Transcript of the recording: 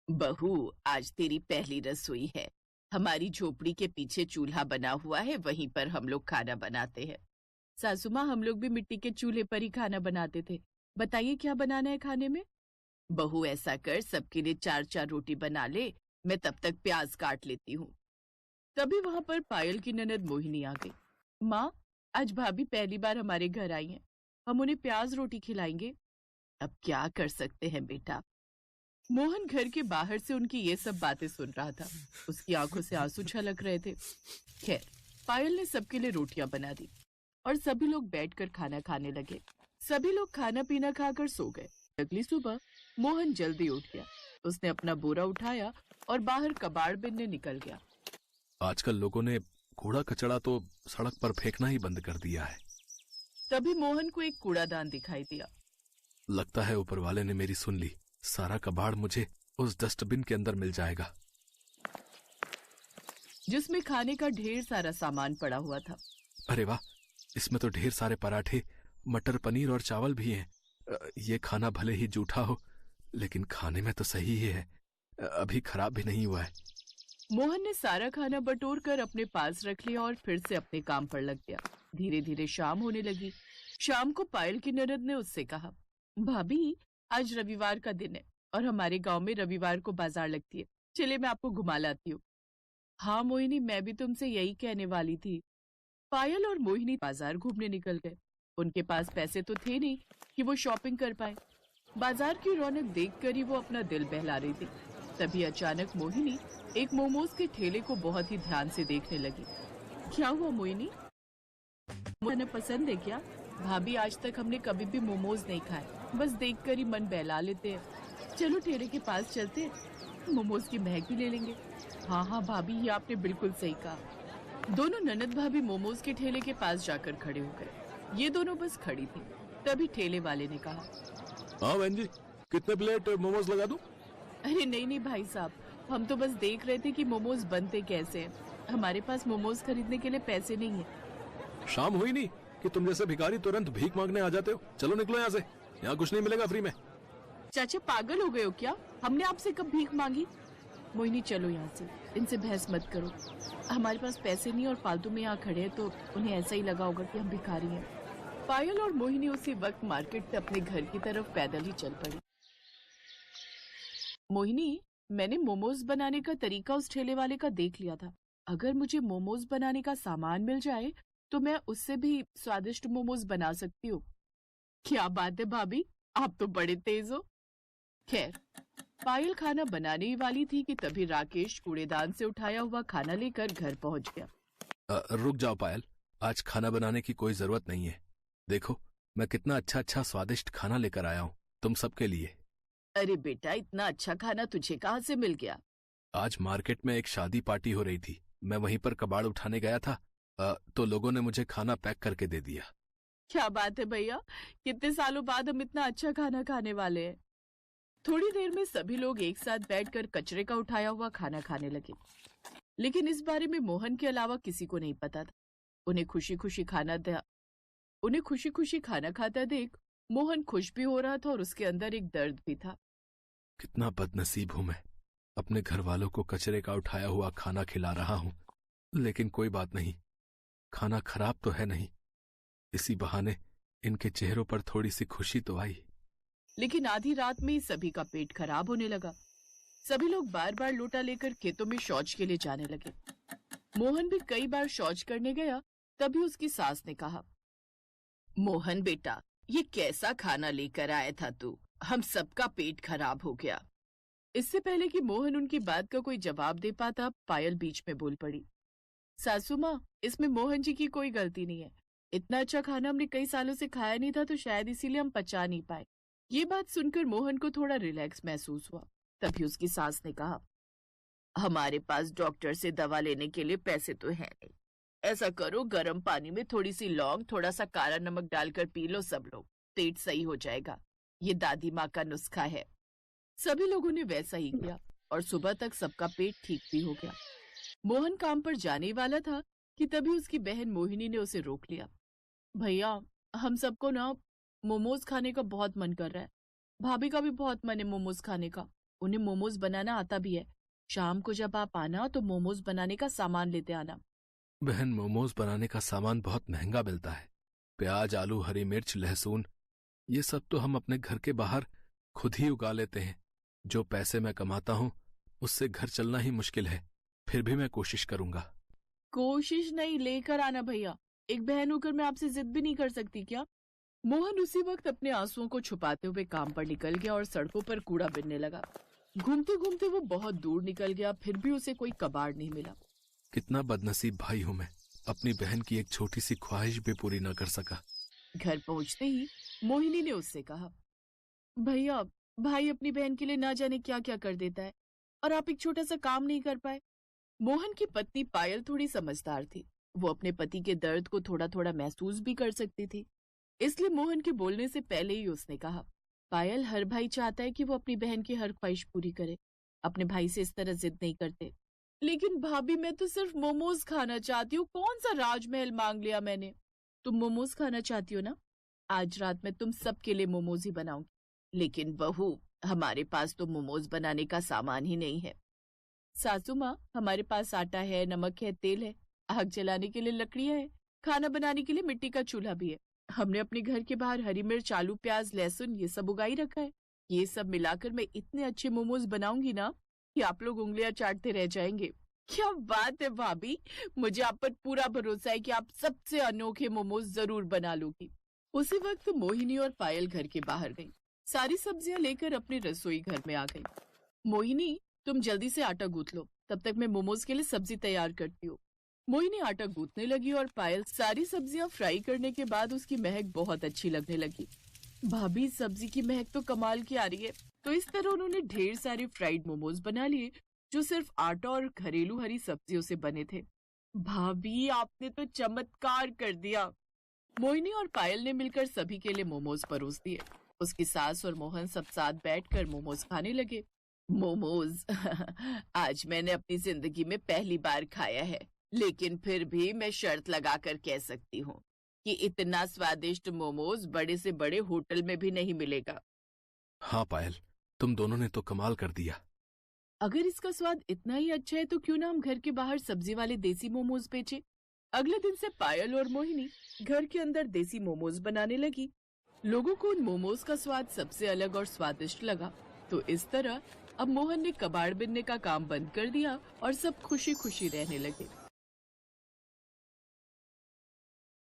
बहू, आज तेरी पहली रसोई है। हमारी झोपड़ी के पीछे चूल्हा बना हुआ है, वहीं पर हम लोग खाना बनाते हैं। सासू माँ, हम लोग भी मिट्टी के चूल्हे पर ही खाना बनाते थे। बताइए क्या बनाना है खाने में? बहू, ऐसा कर, सबके लिए 4-4 रोटी बना ले। मैं तब तक प्याज काट लेती हूँ। तभी वहां पर पायल की ननद मोहिनी आ गई। माँ, आज भाभी पहली बार हमारे घर आई हैं। हम उन्हें प्याज रोटी खिलाएंगे। अब क्या कर सकते हैं बेटा। मोहन घर के बाहर से उनकी ये सब बातें सुन रहा था। उसकी आंखों से आंसू छलक रहे थे। खैर, पायल ने सबके लिए रोटियां बना दी और सभी लोग बैठकर खाना खाने लगे। सभी लोग खाना पीना खाकर सो गए। अगली सुबह मोहन जल्दी उठ गया। उसने अपना बोरा उठाया और बाहर कबाड़ बिनने निकल गया। आजकल लोगों ने कूड़ा कचड़ा तो सड़क पर फेंकना ही बंद कर दिया है। तभी मोहन को एक कूड़ादान दिखाई दिया। लगता है ऊपर वाले ने मेरी सुन ली। सारा कबाड़ मुझे उस डस्टबिन के अंदर मिल जाएगा, जिसमें खाने का ढेर सारा सामान पड़ा हुआ था। अरे वाह, इसमें तो ढेर सारे पराठे, मटर पनीर और चावल भी हैं। ये खाना भले ही जूठा हो, लेकिन खाने में तो सही ही है। अभी खराब भी नहीं हुआ है। मोहन ने सारा खाना बटोर कर अपने पास रख लिया और फिर से अपने काम पर लग गया। धीरे धीरे शाम होने लगी। शाम को पायल की ननद ने उससे कहा, भाभी, आज रविवार का दिन है और हमारे गांव में रविवार को बाजार लगती है। चलिए मैं आपको घुमा लाती हूँ। हाँ मोहिनी, मैं भी तुमसे यही कहने वाली थी। पायल और मोहिनी बाजार घूमने निकल गए। उनके पास पैसे तो थे नहीं कि वो शॉपिंग कर पाए। बाजार की रौनक देखकर ही वो अपना दिल बहला रही थी। तभी अचानक मोहिनी एक मोमोज के ठेले को बहुत ही ध्यान से देखने लगी। क्या हुआ मोहिनी? मुझे पसंद है क्या? भाभी, आज तक हमने कभी भी मोमोज नहीं खाए, बस देखकर ही मन बहला लेते हैं। चलो ठेले के पास चलते हैं, मोमोज की महक भी ले लेंगे। हाँ हाँ भाभी, ये आपने बिल्कुल सही कहा। दोनों ननद भाभी मोमोज के ठेले के पास जाकर खड़े हो गए। ये दोनों बस खड़ी थी। तभी ठेले वाले ने कहा, हाँ बहन जी, कितने प्लेट मोमोज लगा दूं? अरे नहीं नहीं भाई साहब, हम तो बस देख रहे थे कि मोमोज बनते कैसे हैं। हमारे पास मोमोज खरीदने के लिए पैसे नहीं है। शाम हुई नहीं कि तुम जैसे भिखारी तुरंत भीख मांगने आ जाते हो। चलो निकलो यहाँ से, यहाँ कुछ नहीं मिलेगा फ्री में। चाचा, पागल हो गए हो क्या? हमने आपसे कब भीख मांगी? मोहिनी, चलो यहाँ से, इनसे बहस मत करो। हमारे पास पैसे नहीं और फालतू में यहाँ खड़े हैं तो उन्हें ऐसा ही लगा होगा कि हम भिखारी हैं। पायल और मोहिनी उसी वक्त मार्केट से अपने घर की तरफ पैदल ही चल पड़ी। मोहिनी, मैंने मोमोज बनाने का तरीका उस ठेले वाले का देख लिया था। अगर मुझे मोमोज बनाने का सामान मिल जाए तो मैं उससे भी स्वादिष्ट मोमोज बना सकती हूँ। क्या बात है भाभी, आप तो बड़े तेज हो। खैर, पायल खाना बनाने ही वाली थी कि तभी राकेश कूड़ेदान से उठाया हुआ खाना लेकर घर पहुंच गया। रुक जाओ पायल, आज खाना बनाने की कोई जरूरत नहीं है। देखो मैं कितना अच्छा अच्छा स्वादिष्ट खाना लेकर आया हूँ तुम सबके लिए। अरे बेटा, इतना अच्छा खाना तुझे कहाँ से मिल गया? आज मार्केट में एक शादी पार्टी हो रही थी, मैं वहीं पर कबाड़ उठाने गया था। तो लोगों ने मुझे खाना पैक करके दे दिया। क्या बात है भैया, कितने सालों बाद हम इतना अच्छा खाना खाने वाले हैं। थोड़ी देर में सभी लोग एक साथ बैठकर कचरे का उठाया हुआ खाना खाने लगे। लेकिन इस बारे में मोहन के अलावा किसी को नहीं पता था। उन्हें खुशी खुशी खाना खाता देख मोहन खुश भी हो रहा था और उसके अंदर एक दर्द भी था। कितना बदनसीब हूं मैं, अपने घर वालों को कचरे का उठाया हुआ खाना खिला रहा हूं। लेकिन कोई बात नहीं, खाना खराब तो है नहीं। इसी बहाने इनके चेहरों पर थोड़ी सी खुशी तो आई। लेकिन आधी रात में ही सभी का पेट खराब होने लगा। सभी लोग बार बार लोटा लेकर खेतों में शौच के लिए जाने लगे। मोहन भी कई बार शौच करने गया। तभी उसकी सास ने कहा, मोहन बेटा, ये कैसा खाना लेकर आया था तू? हम सबका पेट खराब हो गया। इससे पहले कि मोहन उनकी बात का कोई जवाब दे पाता, पायल बीच में बोल पड़ी, सासू माँ, इसमें मोहन जी की कोई गलती नहीं है। इतना अच्छा खाना हमने कई सालों से खाया नहीं था तो शायद इसीलिए हम पचा नहीं पाए। ये बात सुनकर मोहन को थोड़ा रिलैक्स महसूस हुआ। तभी उसकी सास ने कहा, हमारे पास डॉक्टर से दवा लेने के लिए पैसे तो है नहीं। ऐसा करो, गर्म पानी में थोड़ी सी लौंग, थोड़ा सा काला नमक डालकर पी लो सब लोग, पेट सही हो जाएगा। ये दादी माँ का नुस्खा है। सभी लोगों ने वैसा ही किया और सुबह तक सबका पेट ठीक भी हो गया। मोहन काम पर जाने वाला था कि तभी उसकी बहन मोहिनी ने उसे रोक लिया। भैया, हम सबको ना मोमोज खाने का बहुत मन कर रहा है। भाभी का भी बहुत मन है मोमोज खाने का। उन्हें मोमोज बनाना आता भी है। शाम को जब आप आना तो मोमोज बनाने का सामान लेते आना। बहन, मोमोज बनाने का सामान बहुत महंगा मिलता है। प्याज, आलू, हरी मिर्च, लहसुन, ये सब तो हम अपने घर के बाहर खुद ही उगा लेते हैं। जो पैसे मैं कमाता हूँ उससे घर चलना ही मुश्किल है। फिर भी मैं कोशिश करूंगा। कोशिश नहीं, लेकर आना भैया। एक बहन होकर मैं आपसे जिद भी नहीं कर सकती क्या? मोहन उसी वक्त अपने आंसुओं को छुपाते हुए काम पर निकल गया और सड़कों पर कूड़ा बिनने लगा। घूमते घूमते वो बहुत दूर निकल गया, फिर भी उसे कोई कबाड़ नहीं मिला। कितना बदनसीब भाई हूं मैं, अपनी बहन की एक छोटी सी ख्वाहिश भी पूरी न कर सका। घर पहुंचते ही मोहिनी ने उससे कहा, भैया, भाई अपनी बहन के लिए ना जाने क्या क्या कर देता है और आप एक छोटा सा काम नहीं कर पाए। मोहन की पत्नी पायल थोड़ी समझदार थी। वो अपने पति के दर्द को थोड़ा थोड़ा महसूस भी कर सकती थी। इसलिए मोहन के बोलने से पहले ही उसने कहा, पायल, हर भाई चाहता है कि वो अपनी बहन की हर ख्वाहिश पूरी करे। अपने भाई से इस तरह जिद नहीं करते। लेकिन भाभी, मैं तो सिर्फ मोमोज खाना चाहती हूँ। कौन सा राजमहल मांग लिया मैंने? तुम मोमोज खाना चाहती हो ना? आज रात में तुम सबके लिए मोमोज ही बनाऊंगी। लेकिन बहू, हमारे पास तो मोमोज बनाने का सामान ही नहीं है। सासू माँ, हमारे पास आटा है, नमक है, तेल है, आग जलाने के लिए लकड़ियां है, खाना बनाने के लिए मिट्टी का चूल्हा भी है। हमने अपने घर के बाहर हरी मिर्च, आलू, प्याज, लहसुन ये सब उगाई रखा है। ये सब मिलाकर मैं इतने अच्छे मोमोज बनाऊंगी ना कि आप लोग उंगलियां चाटते रह जाएंगे। क्या बात है भाभी, मुझे आप पर पूरा भरोसा है कि आप सबसे अनोखे मोमोज जरूर बना लोगी। उसी वक्त मोहिनी और पायल घर के बाहर गई। सारी सब्जियां लेकर अपने रसोई घर में आ गई। मोहिनी, तुम जल्दी से आटा गूंथ लो, तब तक मैं मोमोज के लिए सब्जी तैयार करती हूँ। मोहिनी आटा गूंथने लगी और पायल सारी सब्जियां फ्राई करने के बाद उसकी महक बहुत अच्छी लगने लगी। भाभी, सब्जी की महक तो कमाल की आ रही है। तो इस तरह उन्होंने ढेर सारे फ्राइड मोमोज बना लिए जो सिर्फ आटा और घरेलू हरी सब्जियों से बने थे। भाभी, आपने तो चमत्कार कर दिया। मोहिनी और पायल ने मिलकर सभी के लिए मोमोज परोस दिए। उसकी सास और मोहन सब साथ बैठकर मोमोज खाने लगे। मोमोज आज मैंने अपनी जिंदगी में पहली बार खाया है, लेकिन फिर भी मैं शर्त लगाकर कह सकती हूँ कि इतना स्वादिष्ट मोमोज बड़े से बड़े होटल में भी नहीं मिलेगा। हाँ पायल, तुम दोनों ने तो कमाल कर दिया। अगर इसका स्वाद इतना ही अच्छा है तो क्यों ना हम घर के बाहर सब्जी वाले देसी मोमोज बेचें। अगले दिन से पायल और मोहिनी घर के अंदर देसी मोमोज बनाने लगी। लोगों को उन मोमोज का स्वाद सबसे अलग और स्वादिष्ट लगा। तो इस तरह अब मोहन ने कबाड़ बिनने का काम बंद कर दिया और सब खुशी खुशी रहने लगे।